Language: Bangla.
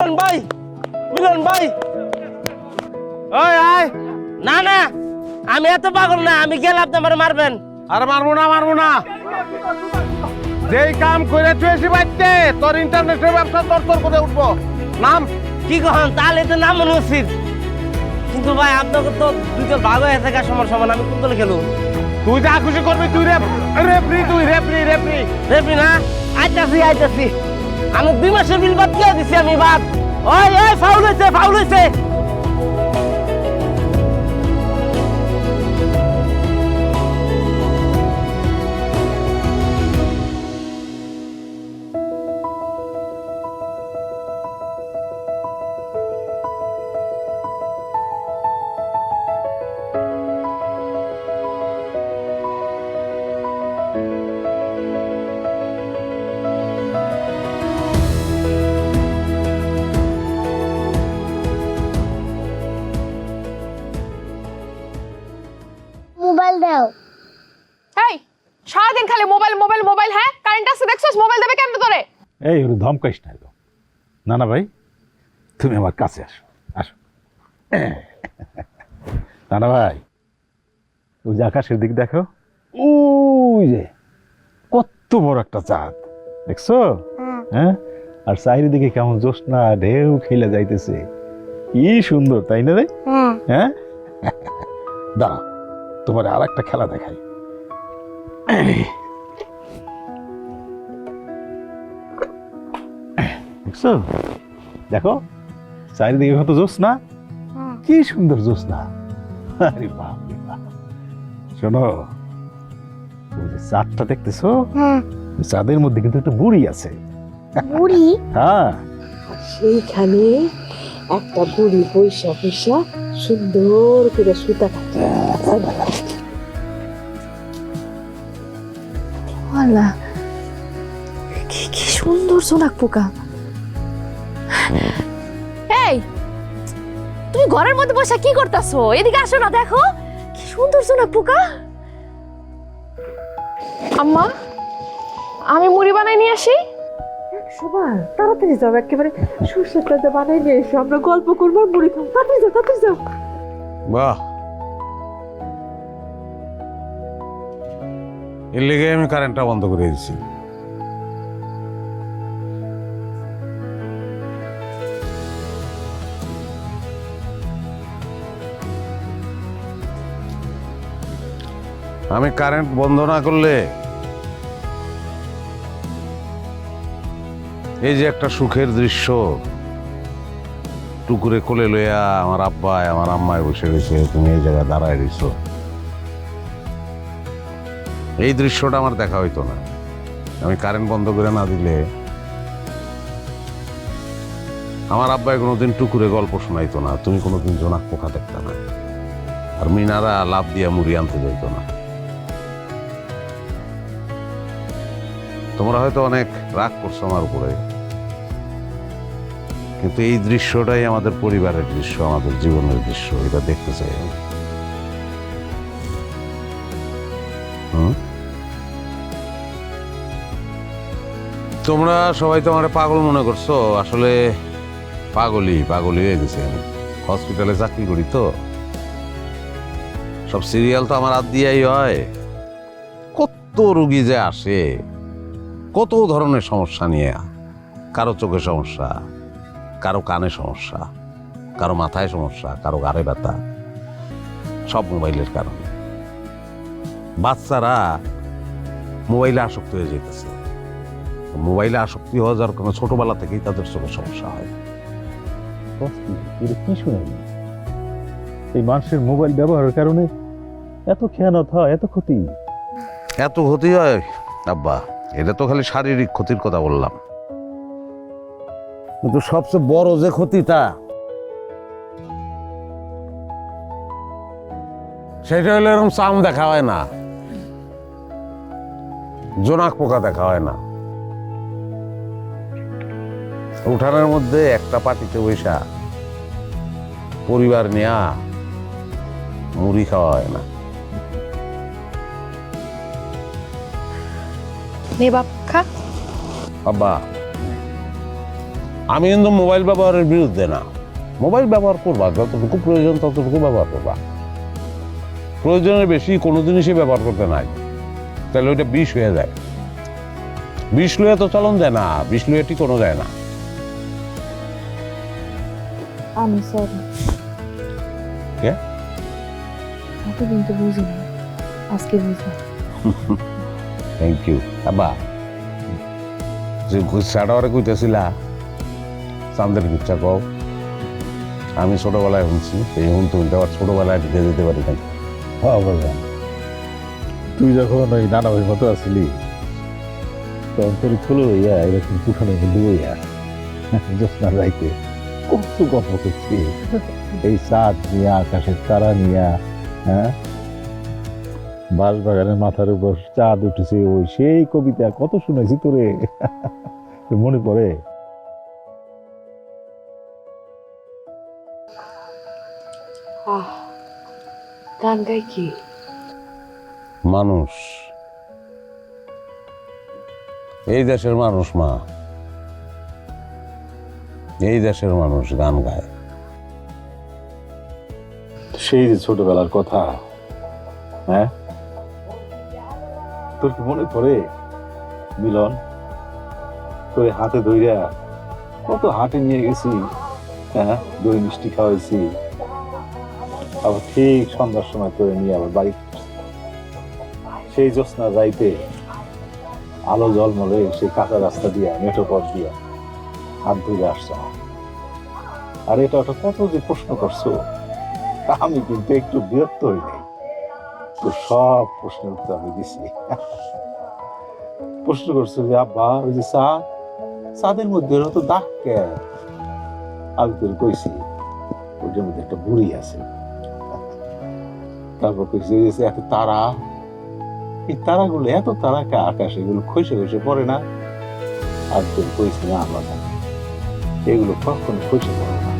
মিলন ভাই, মিলন ভাই, ওই আয়। না না, আমি এত পাগল না, আমি গেলে আপনি আমার মারবেন। আর মারবো না যেই কাম করে তুই বাইতে তোর ইন্টারনেটের ব্যবসা তোর করে উঠবো। নাম কি কখন তাহলে তো নাম মনে উচিত, কিন্তু ভাই আপনাকে তো দুজন ভাগ হয়ে থাকা সমান সমান, আমি কোন দলে খেলুম? তুই যা খুশি করবি, তুই রেফরি রেফরি না, আইতাছি। আমি 2 মাসের বিল বাদ দিয়ে দিছি আমি বাদ। ওই এই ফাউল হয়েছে। মোবাইল দাও। এই সারাদিন খালি মোবাইল। হ্যাঁ, কারেন্ট আছে দেখছস? মোবাইল দেবে কেন তোরে? এই ওর ধমকাইস না তো। না ভাই, তুমি আমার কাছে আসো। না ভাই, ওই যে আকাশের দিক দেখো, ওই যে কত বড় একটা চাঁদ দেখছো? হ্যাঁ, আর চারিদিকে কেমন জ্যোৎস্না ঢেউ খেলে যাইতেছে, কি সুন্দর, তাই না রে? হ্যাঁ, দাঁড়াও, তোমার আর একটা খেলা দেখাই। দেখছো, দেখো চারিদিকে কত জ্যোৎস্না, কি সুন্দর জ্যোৎস্না। আরে বাপ রে বাপ। শোনো, ওই যে চাঁদটা দেখতেছো, চাঁদের মধ্যে কিন্তু একটা বুড়ি আছে। বুড়ি? হ্যাঁ, সেইখানে একটা বুড়ি পয়সা সুন্দর করে সুতা কাটে। আল্লাহ, কি সুন্দর সোনাক পোকা। এই তুমি ঘরের মধ্যে বসে কি করতেছো? এদিকে আসো না, দেখো কি সুন্দর সোনাক পোকা। আম্মা, আমি মুড়ি বানাই নিয়ে আসি। সবার তাড়াতাড়ি যাও, একেবারে সরষেটা বানাই নিয়ে এসো, আমরা গল্প করবো, মুড়ি খাবো। তাড়াতাড়ি যাও। বাহ, এর লেগে আমি কারেন্টটা বন্ধ করে দিয়েছি। আমি কারেন্ট বন্ধ না করলে এই যে একটা সুখের দৃশ্য, টুকুরে কোলে লইয়া আমার আব্বায় আমার আম্মায় বসে রয়েছে, তুমি এই জায়গায় দাঁড়ায় রয়েছ, এই দৃশ্যটা আমার দেখা হইতো না। আমি কারেন্ট বন্ধ করে না দিলে আমার আব্বায় কোনোদিন টুকুরে গল্প শোনাইতো না, তুমি কোনোদিন জোনাক পোকা দেখতে না, আর মিনারা লাভ দিয়া মুড়ি আনতে যাইতো না। তোমরা হয়তো অনেক রাগ করছো আমার উপরে, কিন্তু এই দৃশ্যটাই আমাদের পরিবারের দৃশ্য, আমাদের জীবনের দৃশ্য, এটা দেখতে চাই আমি। তোমরা সবাই তো আমার পাগল মনে করছো, আসলে পাগলই হয়ে গেছে। আমি হসপিটালে চাকরি করি তো, সব সিরিয়াল তো আমার হাত দিয়েই হয়। কত রুগী যে আসে, কত ধরনের সমস্যা নিয়ে, কারো চোখে সমস্যা, কারো কানে সমস্যা, কারো মাথায় সমস্যা, কারো ঘাড়ে ব্যথা, সব মোবাইলের কারণে। বাচ্চারা মোবাইলে আসক্ত হয়ে যেতেছে, মোবাইলে আসক্তি হওয়া যাওয়ার কারণে ছোটবেলা থেকেই তাদের চোখে সমস্যা হয়। কি শুনেনি, এই মানুষের মোবাইল ব্যবহারের কারণে এত খেয়ানত হয়, এত ক্ষতি হয় আব্বা? এটা তো খালি শারীরিক ক্ষতির কথা বললাম, কিন্তু সবচেয়ে বড় যে ক্ষতিটা, সেটা হলো এরকম চাম দেখা হয় না, জোনাক পোকা দেখা হয় না, উঠানের মধ্যে একটা পাটিতে বৈশা পরিবার নিয়ে মুড়ি খাওয়া হয় না। নে বাপ খা। আব্বা, আমি কিন্তু মোবাইল ব্যবহারের বিরুদ্ধে না। মোবাইল ব্যবহার করবা, যতটুকু প্রয়োজন ততটুকু ব্যবহার করবা। প্রয়োজনের বেশি কোনো জিনিসই ব্যবহার করতে নাই, তাহলে ওইটা বিষ হয়ে যায়। বিষ লইয়া তো চলন যায় না, বিষ লইয়া টিকনো যায় না। আমি সরি, কে? এতদিন তো বুঝিনি, আজকে বুঝলাম। Thank you. আব্বা, যে গুচ্ছাটা ওরা কইতেছিলা চান্দের গুচ্ছা কও, আমি ছোটবেলায় শুনছি, এই শুনতে শুনতে আবার ছোটবেলায় ঢুকে যেতে পারি না। হ্যাঁ বললাম, তুই যখন ওই নানা ভাইয়ের মতো আসলি তখন তোর ছোলো হইয়া এরকম পুঠানে হিন্দু হইয়া জ্যোৎস্না রাইতে কত গল্প করছি, এই চাঁদ নিয়া, আকাশের তারা নিয়া, হ্যাঁ বাঁশবাগানের মাথার উপর চাঁদ উঠেছে, ওই সেই কবিতা কত শুনেছি তোরে। মনে পড়ে? গান গাই কি? মানুষ, এই দেশের মানুষ মা, এই দেশের মানুষ গান গায়। সেই যে ছোটবেলার কথা, হ্যাঁ তোর কি মনে পড়ে মিলন? তোর হাতে ধইরা কত হাটে নিয়ে গেছি, হ্যাঁ দই মিষ্টি খাওয়াইছি, আবার ঠিক সন্ধ্যার সময় তোরে নিয়ে আবার বাড়ি সেই জ্যোৎস্না যাইতে আলো জলমলে সেই কাঁচা রাস্তা দিয়া, মেঠো পথ দিয়া হাত ধরে আসছ। আর এটা ওটা কত যে প্রশ্ন করছো, আমি কিন্তু একটু বিরক্ত হই নাই। তো সব প্রশ্নের উত্তর আমি দিছি। প্রশ্ন করছো যে আব্বা ওই যে চাঁদের মধ্যে তো দাগ কে? আমি তোর কইছি ওইটার মধ্যে একটা বুড়ি আছে। তারপর কইছি ওই যে এত তারা, এই তারাগুলো এত তারাকে আকাশে এগুলো খসে খসে পড়ে না? আর তোর কইছি না আল্লাহ, এগুলো কখনো খসে পড়ে না।